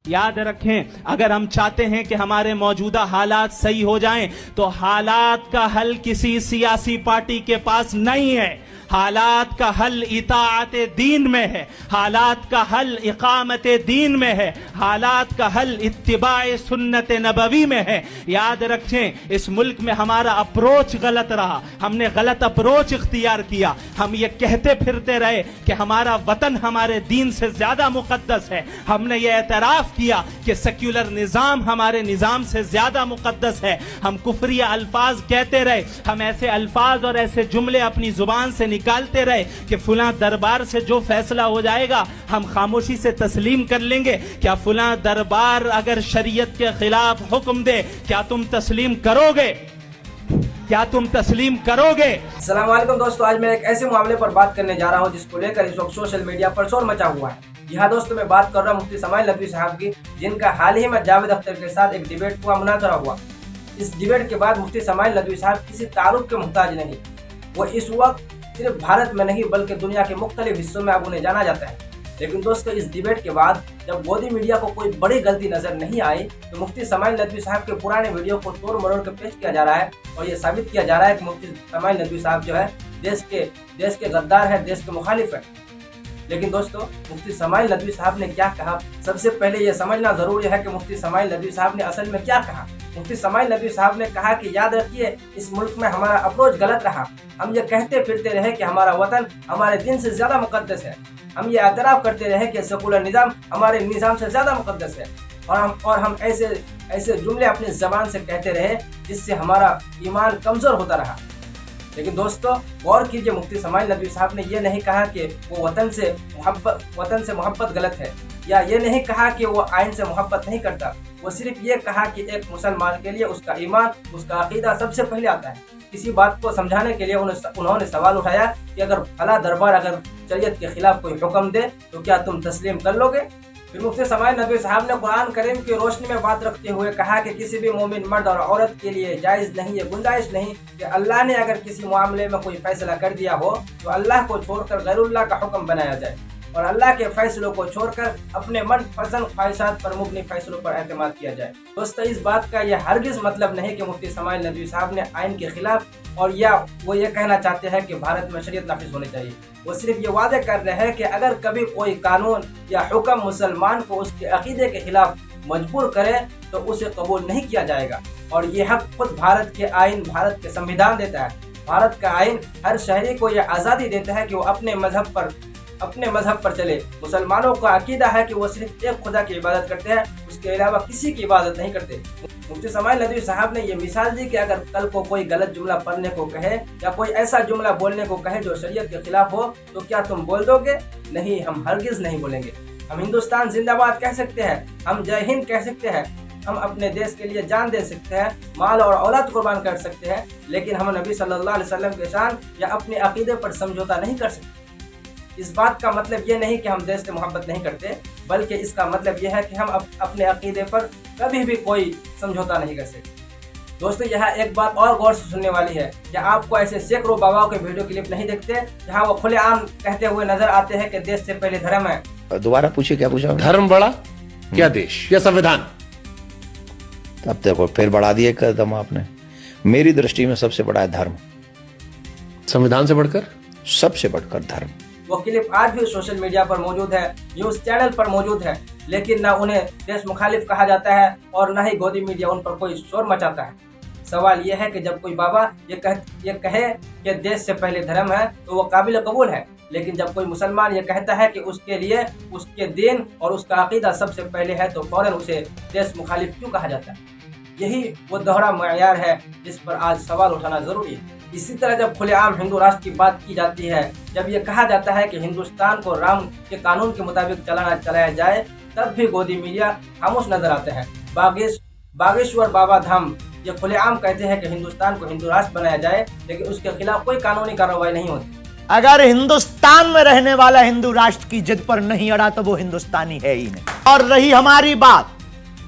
یاد رکھیں، اگر ہم چاہتے ہیں کہ ہمارے موجودہ حالات صحیح ہو جائیں تو حالات کا حل کسی سیاسی پارٹی کے پاس نہیں ہے، حالات کا حل اطاعت دین میں ہے، حالات کا حل اقامت دین میں ہے، حالات کا حل اتباع سنت نبوی میں ہے۔ یاد رکھیں، اس ملک میں ہمارا اپروچ غلط رہا، ہم نے غلط اپروچ اختیار کیا، ہم یہ کہتے پھرتے رہے کہ ہمارا وطن ہمارے دین سے زیادہ مقدس ہے، ہم نے یہ اعتراف کیا کہ سیکولر نظام ہمارے نظام سے زیادہ مقدس ہے، ہم کفریہ الفاظ کہتے رہے، ہم ایسے الفاظ اور ایسے جملے اپنی زبان سے نکالتے رہے کہ فلاں دربار سے جو فیصلہ ہو جائے گا ہم خاموشی سے تسلیم کر لیں گے۔ کیا فلاں دربار اگر شریعت کے خلاف حکم دے کیا تم تسلیم کرو گے؟ کیا تم تسلیم کرو گے؟ السلام علیکم دوستو، آج میں ایک ایسے معاملے پر بات کرنے جا رہا ہوں جس کو لے کر اس وقت سوشل میڈیا پر شور مچا ہوا ہے۔ یہاں دوستو میں بات کر رہا ہوں مفتی سماعیل ندوی صاحب کی، جن کا حال ہی میں جاوید اختر کے ساتھ ایک ڈیبیٹ ہوا، مناظرہ ہوا۔ اس ڈیبیٹ کے بعد مفتی سماعیل ندوی صاحب کسی تعارف کے محتاج نہیں، وہ اس وقت صرف بھارت میں نہیں بلکہ دنیا کے مختلف حصوں میں اب انہیں جانا جاتا ہے۔ لیکن دوستو اس ڈیبیٹ کے بعد جب گودی میڈیا کو کوئی بڑی غلطی نظر نہیں آئی تو مفتی سماعیل ندوی صاحب کے پرانے ویڈیو کو توڑ مروڑ کے پیش کیا جا رہا ہے اور یہ ثابت کیا جا رہا ہے کہ مفتی سماعیل ندوی صاحب جو ہے دیش کے غدار ہے، دیش کے مخالف ہے۔ لیکن دوستو مفتی سماعیل ندوی صاحب نے کیا کہا؟ سب سے پہلے یہ سمجھنا ضروری ہے کہ مفتی سماعیل ندوی صاحب نے اصل میں کیا کہا۔ مفتی سماعیل ندوی صاحب نے کہا کہ یاد رکھیے اس ملک میں ہمارا اپروچ غلط رہا، ہم یہ کہتے پھرتے رہے کہ ہمارا وطن ہمارے دین سے زیادہ مقدس ہے، ہم یہ اعتراف کرتے رہے کہ سیکولر نظام ہمارے نظام سے زیادہ مقدس ہے، اور ہم ایسے جملے اپنی زبان سے کہتے رہے جس سے ہمارا ایمان کمزور ہوتا رہا۔ لیکن دوستو غور کیجئے، مفتی سماعیل ندوی صاحب نے یہ نہیں کہا کہ وہ وطن سے محبت غلط ہے، یا یہ نہیں کہا کہ وہ آئین سے محبت نہیں کرتا، وہ صرف یہ کہا کہ ایک مسلمان کے لیے اس کا ایمان، اس کا عقیدہ سب سے پہلے آتا ہے۔ کسی بات کو سمجھانے کے لیے انہوں نے سوال اٹھایا کہ اگر فلاں دربار اگر شریعت کے خلاف کوئی حکم دے تو کیا تم تسلیم کر لو گے؟ پھر مفتی سماعیل ندوی صاحب نے قرآن کریم کی روشنی میں بات رکھتے ہوئے کہا کہ کسی بھی مومن مرد اور عورت کے لیے جائز نہیں، یہ گنجائش نہیں کہ اللہ نے اگر کسی معاملے میں کوئی فیصلہ کر دیا ہو تو اللہ کو چھوڑ کر غیر اللہ کا حکم بنایا جائے، اور اللہ کے فیصلوں کو چھوڑ کر اپنے من پسند خواہشات پر مبنی فیصلوں پر اعتماد کیا جائے۔ دوستو اس بات کا یہ ہرگز مطلب نہیں کہ مفتی سماعیل ندوی صاحب نے آئین کے خلاف اور یا وہ یہ کہنا چاہتے ہیں کہ بھارت میں شریعت نافذ ہونی چاہیے۔ وہ صرف یہ وعدہ کر رہے ہیں کہ اگر کبھی کوئی قانون یا حکم مسلمان کو اس کے عقیدے کے خلاف مجبور کرے تو اسے قبول نہیں کیا جائے گا، اور یہ حق خود بھارت کے آئین، بھارت کے سمویدھان دیتا ہے۔ بھارت کا آئین ہر شہری کو یہ آزادی دیتا ہے کہ وہ اپنے مذہب پر چلے۔ مسلمانوں کا عقیدہ ہے کہ وہ صرف ایک خدا کی عبادت کرتے ہیں، اس کے علاوہ کسی کی عبادت نہیں کرتے۔ مفتی سماعیل ندوی صاحب نے یہ مثال دی کہ اگر کل کو کوئی غلط جملہ پڑھنے کو کہے یا کوئی ایسا جملہ بولنے کو کہے جو شریعت کے خلاف ہو تو کیا تم بول دو گے؟ نہیں، ہم ہرگز نہیں بولیں گے۔ ہم ہندوستان زندہ باد کہہ سکتے ہیں، ہم جے ہند کہہ سکتے ہیں، ہم اپنے دیش کے لیے جان دے سکتے ہیں، مال اور اولاد قربان کر سکتے ہیں، لیکن ہم نبی صلی اللہ علیہ وسلم کے شان یا اپنے عقیدے پر سمجھوتا نہیں کر سکتے۔ اس بات کا مطلب یہ نہیں کہ ہم دیش سے محبت نہیں کرتے، بلکہ اس کا مطلب یہ ہے کہ ہم اپنے عقیدے پر کبھی بھی کوئی سمجھوتا نہیں کر سکتے۔ دوستو یہاں ایک بات اور غور سے سننے والی ہے، کیا آپ کو ایسے سینکڑوں باباؤں کے ویڈیو کلپ نہیں دیکھتے جہاں وہ کھلے عام کہتے ہوئے نظر آتے ہیں کہ دیش سے پہلے دھرم ہے؟ دوبارہ پوچھیے، کیا پوچھا؟ دھرم بڑا کیا دیش یا سمویدھان؟ اب دیکھو پھر بڑھا دیا ایک قدم آپ نے۔ میری درشٹی میں سب سے بڑا ہے دھرم، سمویدھان سے بڑھ کر، سب سے بڑھ کر دھرم۔ وہ کلپ آج بھی سوشل میڈیا پر موجود ہے، نیوز چینل پر موجود ہے، لیکن نہ انہیں دیش مخالف کہا جاتا ہے اور نہ ہی گودی میڈیا ان پر کوئی شور مچاتا ہے۔ سوال یہ ہے کہ جب کوئی بابا یہ کہے کہ دیش سے پہلے دھرم ہے تو وہ قابل قبول ہے، لیکن جب کوئی مسلمان یہ کہتا ہے کہ اس کے لیے اس کے دین اور اس کا عقیدہ سب سے پہلے ہے تو فوراً اسے دیش مخالف کیوں کہا جاتا ہے؟ یہی وہ دوہرا معیار ہے جس پر آج سوال اٹھانا ضروری ہے۔ اسی طرح جب کھلے عام ہندو راشٹر کی بات کی جاتی ہے، جب یہ کہا جاتا ہے کہ ہندوستان کو رام کے قانون کے مطابق چلایا جائے، تب بھی گودی میڈیا خاموش نظر آتے ہیں۔ باگیشور بابا دھام یہ کھلے عام کہتے ہیں کہ ہندوستان کو ہندو راشٹر بنایا جائے، لیکن اس کے خلاف کوئی قانونی کارروائی نہیں ہوتی۔ اگر ہندوستان میں رہنے والا ہندو راشٹر کی جد پر نہیں اڑا تو وہ ہندوستانی ہے ہی نہیں۔ اور رہی ہماری بات